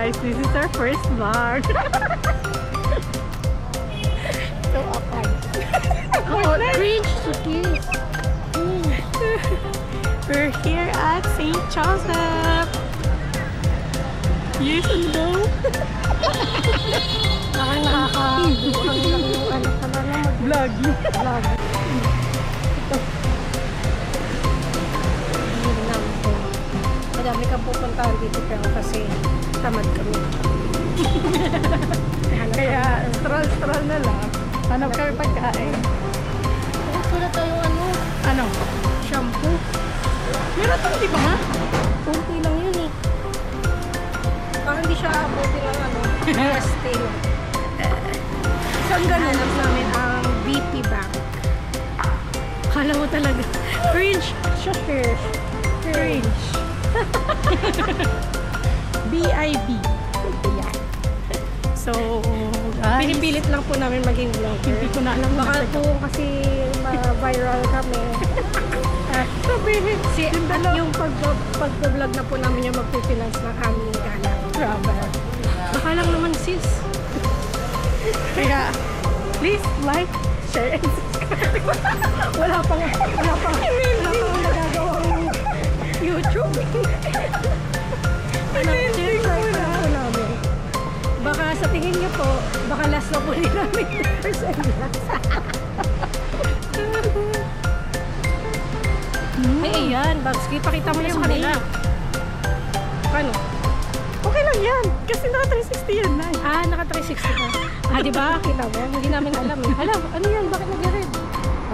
guys, this is our first vlog. So awkward. Oh, cringe to kiss. We're here at St. Joseph. Yes and no. Parang nakakabuang lang yung ano ka na lang Vlog. mag-vlog. Ito. Hinam ko. Madami kang pupuntahan dito pero kasi tamad kami. Kaya stroll na lang. Hanap kami pagkain. Wala tayong Ano? shampoo. Meron ito, di ba? Kunti lang yun eh. Parang hindi siya abuti lang resting. So, ang ganun namin ang BP bank. Kala mo talaga. Cringe. Cringe. B.I.B. Yeah. So, guys. Pinipilit lang po namin maging vlogger. Hindi ko na alam. Baka po kasi ma-viral kami. Sabihin. Yung pag-vlog na po namin yung magpifinance ng aming gala. Grabe. Baka lang naman sis. Kaya, please like, share, and subscribe. Wala pang nagagawang YouTube. Amazing ko na. Namin. Baka sa tingin niyo po, baka last na po din namin. Ay, ayan. Bagsky, pakita mo na sa kanila. Paano? Okay lang yan. Kasi naka 360 yan na. Naka 360 na. Diba? Kita mo? Hindi namin alam eh. Alam, ano yan? Bakit nag-red?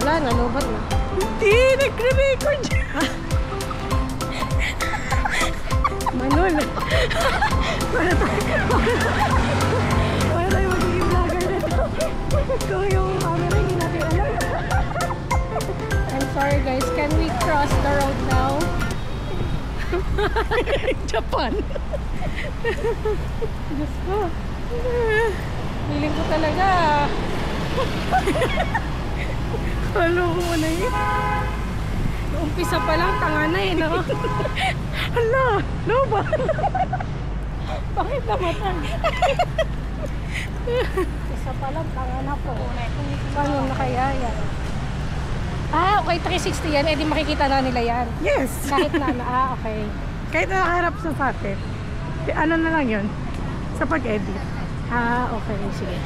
Wala, nalubat na. Hindi, nagre-record yan. Manol. Wala tayo magiging vlogger na ito. Kung yung camera hindi natin alam. I'm sorry guys, can we cross the road now? Japan. Diyos ko. Feeling ko talaga. Halo ko muna yun. Umpisa pa lang, tanga na eh, no? Hala, no ba? Bakit namatay? Umpisa pa lang, tanga na po. Paano nakayaya? Okay, 360 yan. Di makikita na nila yan. Yes. Kahit na, okay. Kahit na nakaharap sa atin. Ano na lang yun? Sa pag-edit. Okay, sige.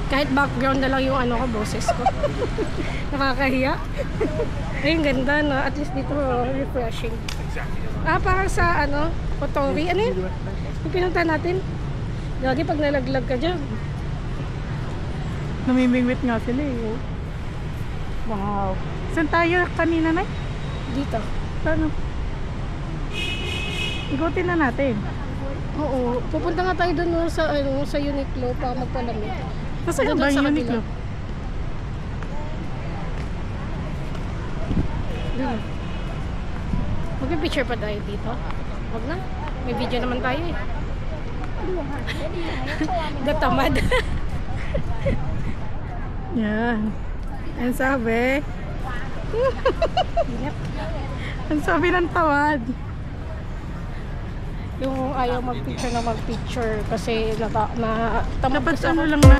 Kahit background na lang yung boses ko. Nakakahiya. Ay, ganda no. At least dito refreshing. Parang sa Kotori. Ano yun? Yung pinunta natin. Lagi pag nalaglag ka dyan. Namimingwit nga sila eh. Wow. Saan tayo kanina na? Dito. Saan? Igutin na natin. Oo. Pupunta nga tayo doon sa Uniqlo para magpalamig. Kasi ba yung Uniqlo? Mag-picture pa tayo dito. Wag na. May video naman tayo eh. Gatamad. Yan. Ang sabi. Ang sabi ng tawad. Yung ayaw mag-picture kasi tamad Dapat kasi ano ako. lang na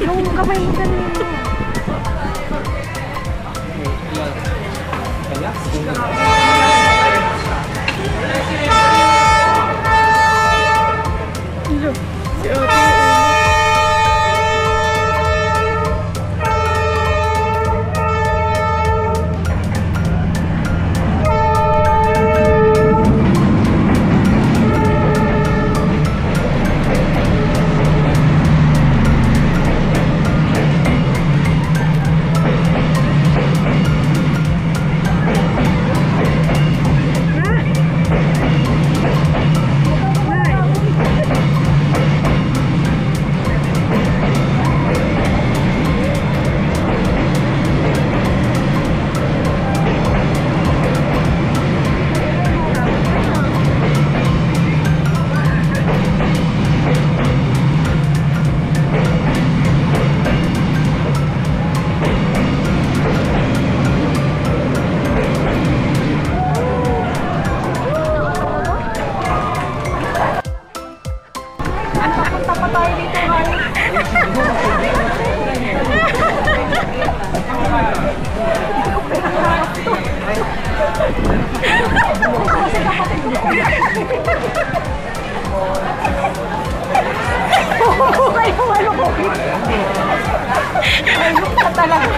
Yung kamay mo ganun mo. Look, si Ate. Kayo ano ko? Ayun ka talaga.